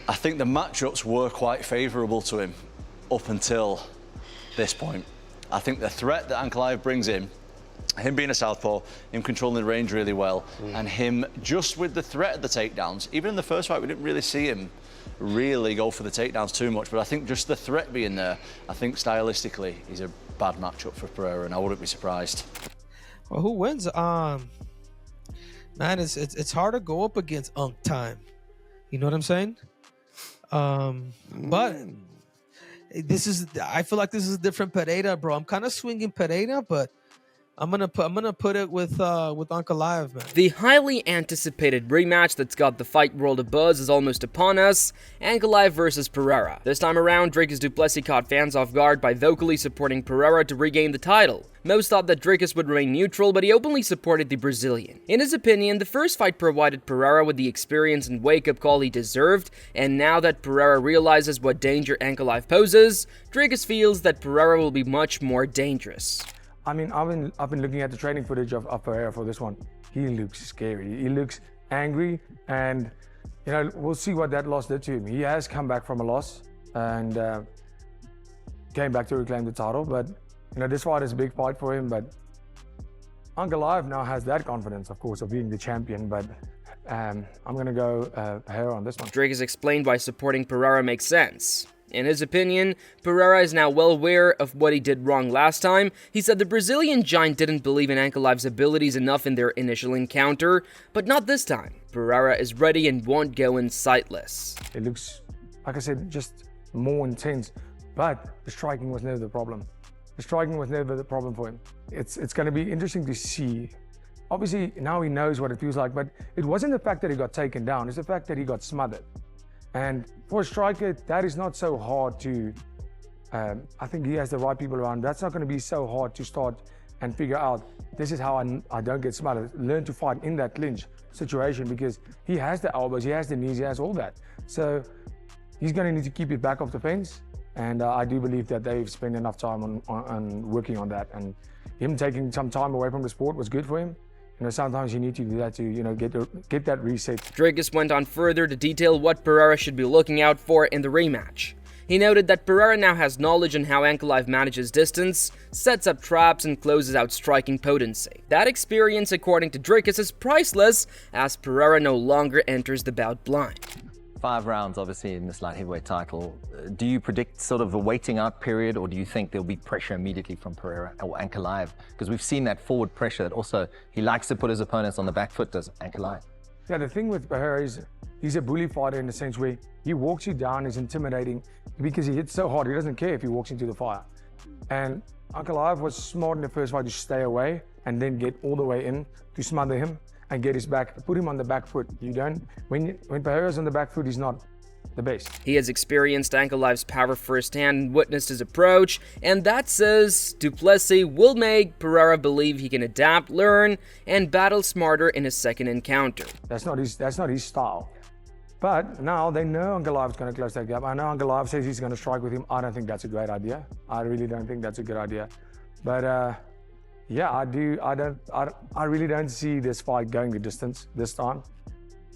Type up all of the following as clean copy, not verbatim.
I think the matchups were quite favourable to him up until this point. I think the threat that Ankalaev brings in, him being a southpaw, him controlling the range really well, and him just with the threat of the takedowns, even in the first fight we didn't really see him really go for the takedowns too much, but I think just the threat being there, I think stylistically he's a bad matchup for Pereira, and I wouldn't be surprised. Well, who wins? Man, it's hard to go up against Unk time. You know what I'm saying? But I feel like this is a different Pereira, bro. I'm kind of swinging Pereira, but I'm gonna put it with Ankalaev, man. The highly anticipated rematch that's got the fight world abuzz is almost upon us. Ankalaev versus Pereira. This time around, Dricus du Plessis caught fans off guard by vocally supporting Pereira to regain the title. Most thought that Dricus would remain neutral, but he openly supported the Brazilian. In his opinion, the first fight provided Pereira with the experience and wake-up call he deserved, and now that Pereira realizes what danger Ankalaev poses, Dricus feels that Pereira will be much more dangerous. I mean, I've been looking at the training footage of Pereira for this one. He looks scary. He looks angry, and you know, we'll see what that loss did to him. He has come back from a loss and came back to reclaim the title. But you know, this fight is a big fight for him. But Ankalaev now has that confidence, of course, of being the champion. But I'm gonna go Pereira on this one. Dricus explained why supporting Pereira makes sense. In his opinion, Pereira is now well aware of what he did wrong last time. He said the Brazilian giant didn't believe in Ankalaev's abilities enough in their initial encounter, but not this time. Pereira is ready and won't go in sightless. It looks, like I said, just more intense, but the striking was never the problem. The striking was never the problem for him. It's going to be interesting to see. Obviously, now he knows what it feels like, but it wasn't the fact that he got taken down, it's the fact that he got smothered. And for a striker, that is not so hard to, I think he has the right people around. That's not going to be so hard to start and figure out, this is how I don't get smothered. Learn to fight in that clinch situation, because he has the elbows, he has the knees, he has all that. So he's going to need to keep it back off the fence. And I do believe that they've spent enough time on working on that. And him taking some time away from the sport was good for him. You know, sometimes you need to do that to, you know, get that reset. Dricus went on further to detail what Pereira should be looking out for in the rematch. He noted that Pereira now has knowledge on how Ankalaev manages distance, sets up traps, and closes out striking potency. That experience, according to Dricus, is priceless, as Pereira no longer enters the bout blind. 5 rounds, obviously, in this light heavyweight title. Do you predict sort of a waiting out period, or do you think there'll be pressure immediately from Pereira or Ankalaev? Because we've seen that forward pressure that also he likes to put his opponents on the back foot, does Ankalaev. Yeah, the thing with Pereira is he's a bully fighter in the sense where he walks you down, he's intimidating, because he hits so hard, he doesn't care if he walks into the fire. And Ankalaev was smart in the first fight to stay away and then get all the way in to smother him and get his back, put him on the back foot. You don't, when Pereira's on the back foot, he's not the best. He has experienced Ankalaev's power firsthand and witnessed his approach, and that says du Plessis will make Pereira believe he can adapt, learn, and battle smarter in his second encounter. That's not his style. But now they know Ankalaev's going to close that gap. I know Ankalaev says he's going to strike with him. I don't think that's a great idea. I really don't think that's a good idea. But yeah, I really don't see this fight going the distance this time.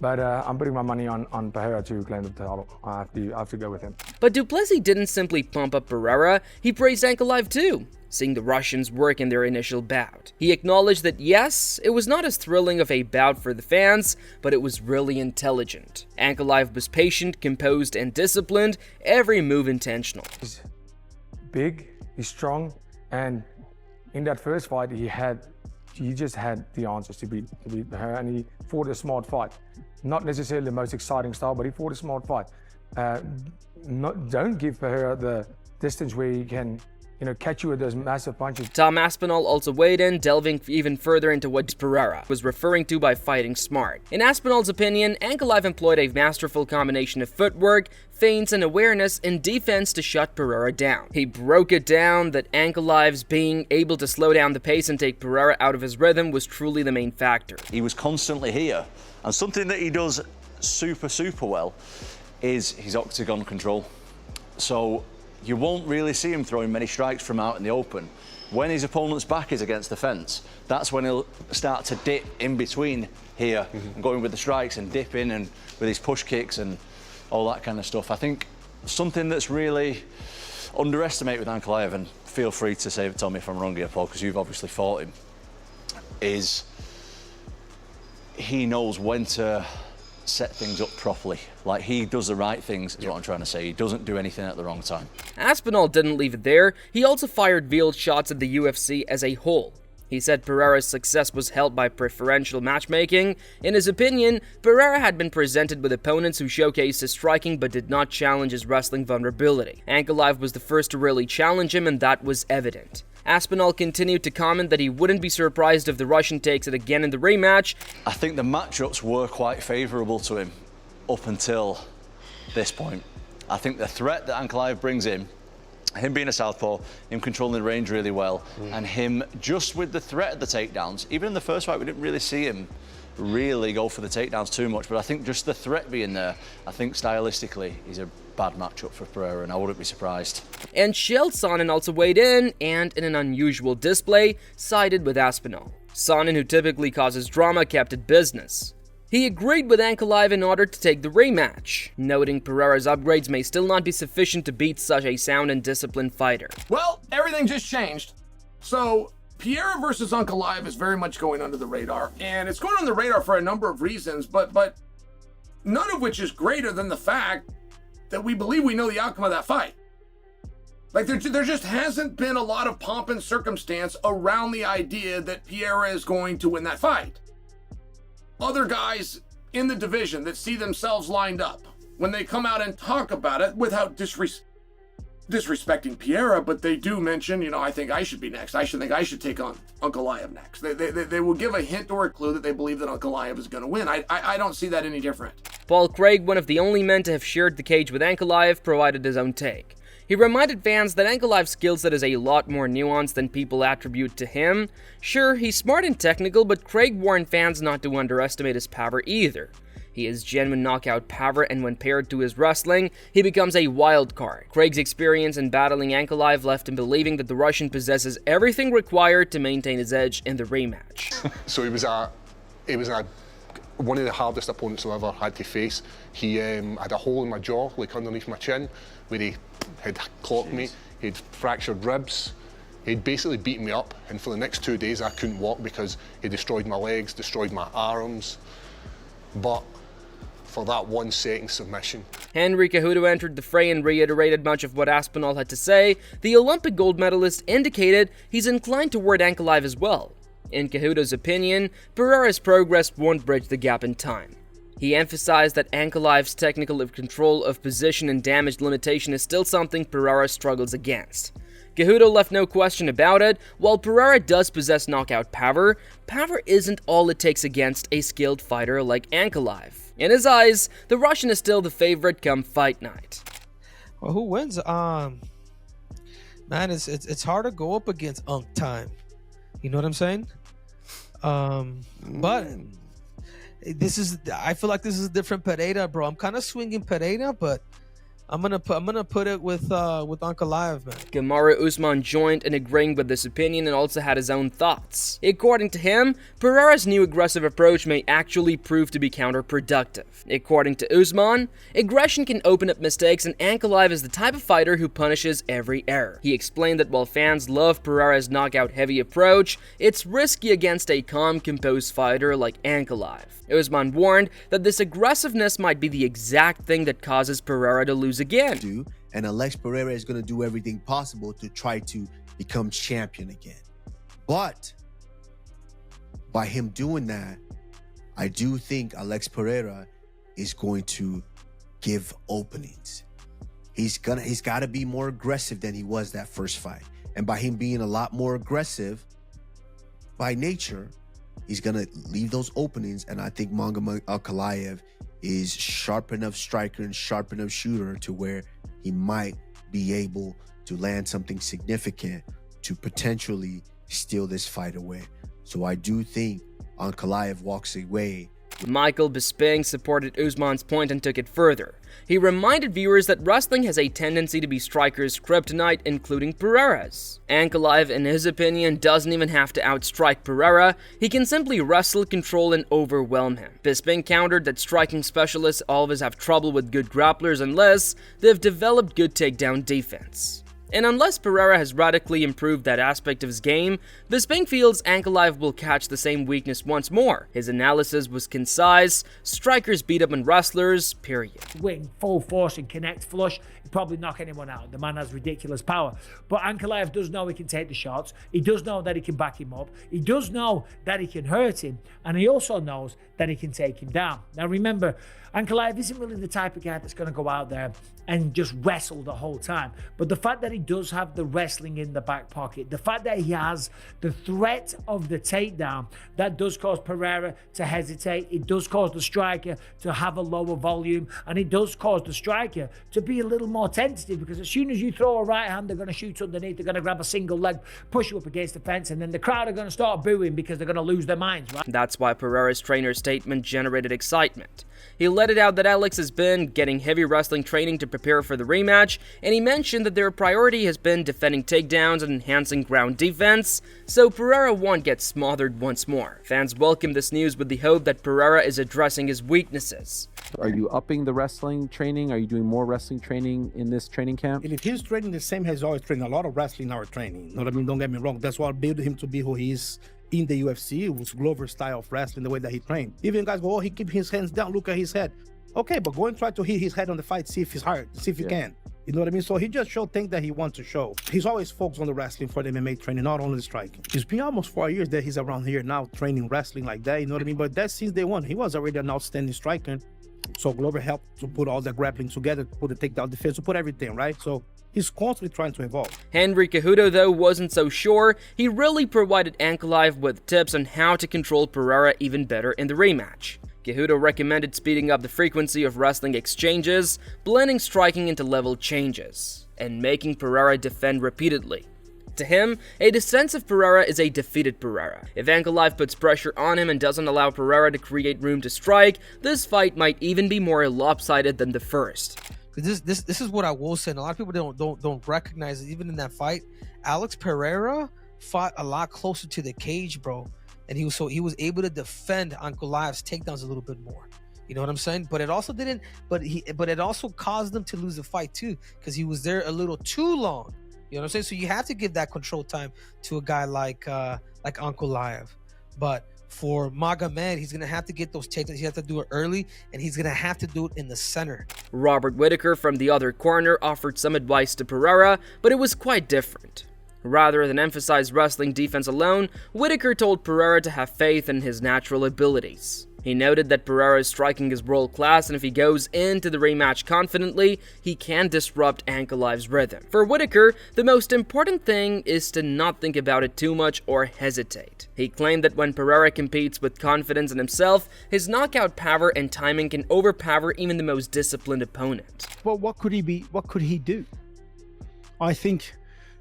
But I'm putting my money on Pereira to claim the title. I have to go with him. But du Plessis didn't simply pump up Pereira, he praised Ankalaev too, seeing the Russians work in their initial bout. He acknowledged that yes, it was not as thrilling of a bout for the fans, but it was really intelligent. Ankalaev was patient, composed, and disciplined, every move intentional. He's big, he's strong, and in that first fight, he just had the answers to beat Pereira, and he fought a smart fight. Not necessarily the most exciting style, but he fought a smart fight. Don't give Pereira the distance where he can, you know, catch you with those massive punches. Tom Aspinall also weighed in, delving even further into what Pereira was referring to by fighting smart. In Aspinall's opinion, Ankalaev employed a masterful combination of footwork, feints, and awareness in defense to shut Pereira down. He broke it down that Ankalaev's being able to slow down the pace and take Pereira out of his rhythm was truly the main factor. He was constantly here, and something that he does super well is his octagon control. So you won't really see him throwing many strikes from out in the open. When his opponent's back is against the fence, that's when he'll start to dip in between here and going with the strikes and dipping and with his push kicks, and all that kind of stuff. I think something that's really underestimated with Ankalaev, and feel free to tell me if I'm wrong here, Paul, because you've obviously fought him, is he knows when to set things up properly. Like, he does the right things, is what I'm trying to say. He doesn't do anything at the wrong time. Aspinall didn't leave it there. He also fired veiled shots at the UFC as a whole. He said Pereira's success was helped by preferential matchmaking. In his opinion, Pereira had been presented with opponents who showcased his striking but did not challenge his wrestling vulnerability. Ankalaev was the first to really challenge him, and that was evident. Aspinall continued to comment that he wouldn't be surprised if the Russian takes it again in the rematch. I think the matchups were quite favourable to him up until this point. I think the threat that Ankalaev brings in, him being a southpaw, him controlling the range really well, and him just with the threat of the takedowns. Even in the first fight, we didn't really see him really go for the takedowns too much, but I think just the threat being there, I think stylistically, he's a bad matchup for Pereira, and I wouldn't be surprised. And Chael Sonnen also weighed in, and in an unusual display, sided with Aspinall. Sonnen, who typically causes drama, kept it business. He agreed with Ankalaev in order to take the rematch, noting Pereira's upgrades may still not be sufficient to beat such a sound and disciplined fighter. Well, everything just changed. So, Pereira versus Ankalaev is very much going under the radar, and it's going under the radar for a number of reasons, but none of which is greater than the fact that we believe we know the outcome of that fight. Like, there just hasn't been a lot of pomp and circumstance around the idea that Pereira is going to win that fight. Other guys in the division that see themselves lined up, when they come out and talk about it without disrespecting Pereira, but they do mention, you know, I think I should be next. I think I should take on Ankalaev next. They will give a hint or a clue that they believe that Ankalaev is going to win. I don't see that any different. Paul Craig, one of the only men to have shared the cage with Ankalaev, provided his own take. He reminded fans that Ankalaev's skill set is a lot more nuanced than people attribute to him. Sure, he's smart and technical, but Craig warned fans not to underestimate his power either. He has genuine knockout power, and when paired to his wrestling, he becomes a wild card. Craig's experience in battling Ankalaev left him believing that the Russian possesses everything required to maintain his edge in the rematch. So he was one of the hardest opponents I ever had to face. He had a hole in my jaw, like underneath my chin, where he had clocked me. He'd fractured ribs. He'd basically beaten me up, and for the next 2 days I couldn't walk because he destroyed my legs, destroyed my arms. But for that 1 second submission. Henry Cejudo entered the fray and reiterated much of what Aspinall had to say. The Olympic gold medalist indicated he's inclined toward Ankalaev as well. In Cejudo's opinion, Pereira's progress won't bridge the gap in time. He emphasized that Ankalaev's technical control of position and damage limitation is still something Pereira struggles against. Cejudo left no question about it. While Pereira does possess knockout power, power isn't all it takes against a skilled fighter like Ankalaev. In his eyes, the Russian is still the favorite come fight night. Well, who wins? Man, it's hard to go up against Unk time. You know what I'm saying? But I feel like this is a different Pereira, bro. I'm kind of swinging Pereira, but I'm gonna put it with Ankalaev, man. Kamaru Usman joined in agreeing with this opinion and also had his own thoughts. According to him, Pereira's new aggressive approach may actually prove to be counterproductive. According to Usman, aggression can open up mistakes, and Ankalaev is the type of fighter who punishes every error. He explained that while fans love Pereira's knockout-heavy approach, it's risky against a calm, composed fighter like Ankalaev. Usman warned that this aggressiveness might be the exact thing that causes Pereira to lose again. And Alex Pereira is going to do everything possible to try to become champion again. But by him doing that, I do think Alex Pereira is going to give openings. He's got to be more aggressive than he was that first fight. And by him being a lot more aggressive by nature, he's going to leave those openings, and I think Magomed Ankalaev is sharp enough striker and sharp enough shooter to where he might be able to land something significant to potentially steal this fight away. So I do think Ankalaev walks away Michael Bisping supported Usman's point and took it further. He reminded viewers that wrestling has a tendency to be strikers' kryptonite, including Pereira's. Ankalaev, in his opinion, doesn't even have to outstrike Pereira, he can simply wrestle, control, and overwhelm him. Bisping countered that striking specialists always have trouble with good grapplers unless they've developed good takedown defense. And unless Pereira has radically improved that aspect of his game, Bisping feels Ankalaev will catch the same weakness once more. His analysis was concise: strikers beat up on wrestlers, period. Wing full force and connect flush, he'd probably knock anyone out. The man has ridiculous power. But Ankalaev does know he can take the shots, he does know that he can back him up, he does know that he can hurt him, and he also knows that he can take him down. Now remember, Ankalaev isn't really the type of guy that's going to go out there and just wrestle the whole time. But the fact that he does have the wrestling in the back pocket, the fact that he has the threat of the takedown, that does cause Pereira to hesitate. It does cause the striker to have a lower volume, and it does cause the striker to be a little more tentative, because as soon as you throw a right hand, they're going to shoot underneath, they're going to grab a single leg, push you up against the fence, and then the crowd are going to start booing because they're going to lose their minds, right? That's why Pereira's trainer's statement generated excitement. He let it out that Alex has been getting heavy wrestling training to prepare for the rematch, and he mentioned that their priority has been defending takedowns and enhancing ground defense, so Pereira won't get smothered once more. Fans welcome this news with the hope that Pereira is addressing his weaknesses. Are you upping the wrestling training? Are you doing more wrestling training in this training camp? And if he's training the same as always trained, a lot of wrestling in our training. You know what I mean? Don't get me wrong. That's what built him to be who he is in the UFC. It was Glover's style of wrestling, the way that he trained. Even guys go, oh, he keep his hands down, look at his head. Okay, but go and try to hit his head on the fight, see if it's hard, see if you can. You know what I mean? So he just showed things that he wants to show. He's always focused on the wrestling for the MMA training, not only the striking. It's been almost 4 years that he's around here now training wrestling like that, you know what I mean? But that's since day one. He was already an outstanding striker. So Glover helped to put all the grappling together, to put the takedown defense, to put everything, right? So he's constantly trying to evolve. Henry Cejudo, though, wasn't so sure. He really provided Ankalaev with tips on how to control Pereira even better in the rematch. Cejudo recommended speeding up the frequency of wrestling exchanges, blending striking into level changes, and making Pereira defend repeatedly. To him, a defensive Pereira is a defeated Pereira. If Ankalaev puts pressure on him and doesn't allow Pereira to create room to strike, this fight might even be more lopsided than the first. This is what I will say, and a lot of people don't recognize it. Even in that fight, Alex Pereira fought a lot closer to the cage, bro, and he was able to defend Ankalaev's takedowns a little bit more. You know what I'm saying? But it also didn't. But it also caused them to lose the fight too, because he was there a little too long. You know what I'm saying? So you have to give that control time to a guy like Ankalaev. But for Magomed, he's going to have to get those takedowns. He has to do it early, and he's going to have to do it in the center. Robert Whittaker from the other corner offered some advice to Pereira, but it was quite different. Rather than emphasize wrestling defense alone, Whittaker told Pereira to have faith in his natural abilities. He noted that Pereira's striking is world-class, and if he goes into the rematch confidently, he can disrupt Ankalaev's rhythm. For Whittaker, the most important thing is to not think about it too much or hesitate. He claimed that when Pereira competes with confidence in himself, his knockout power and timing can overpower even the most disciplined opponent. Well, what could he do? I think,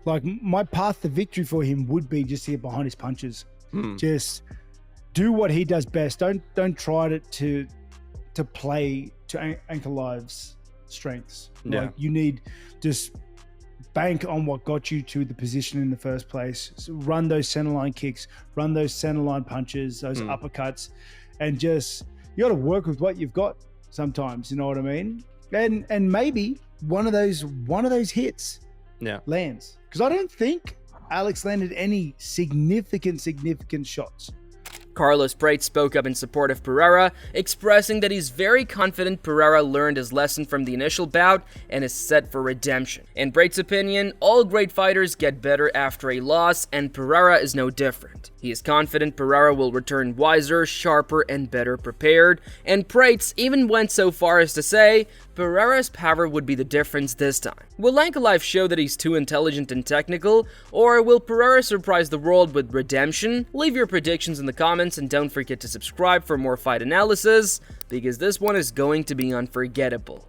like, my path to victory for him would be just to get behind his punches. Just do what he does best. Don't try to play to Ankalaev's strengths. Yeah. Like, you need just bank on what got you to the position in the first place. So run those centerline kicks, run those centerline punches, those uppercuts, and just, you got to work with what you've got sometimes. You know what I mean? And maybe one of those hits lands, because I don't think Alex landed any significant shots. Carlos Prates spoke up in support of Pereira, expressing that he's very confident Pereira learned his lesson from the initial bout and is set for redemption. In Prates' opinion, all great fighters get better after a loss, and Pereira is no different. He is confident Pereira will return wiser, sharper, and better prepared, and Prates even went so far as to say Pereira's power would be the difference this time. Will Ankalaev show that he's too intelligent and technical, or will Pereira surprise the world with redemption? Leave your predictions in the comments, and don't forget to subscribe for more fight analysis, because this one is going to be unforgettable.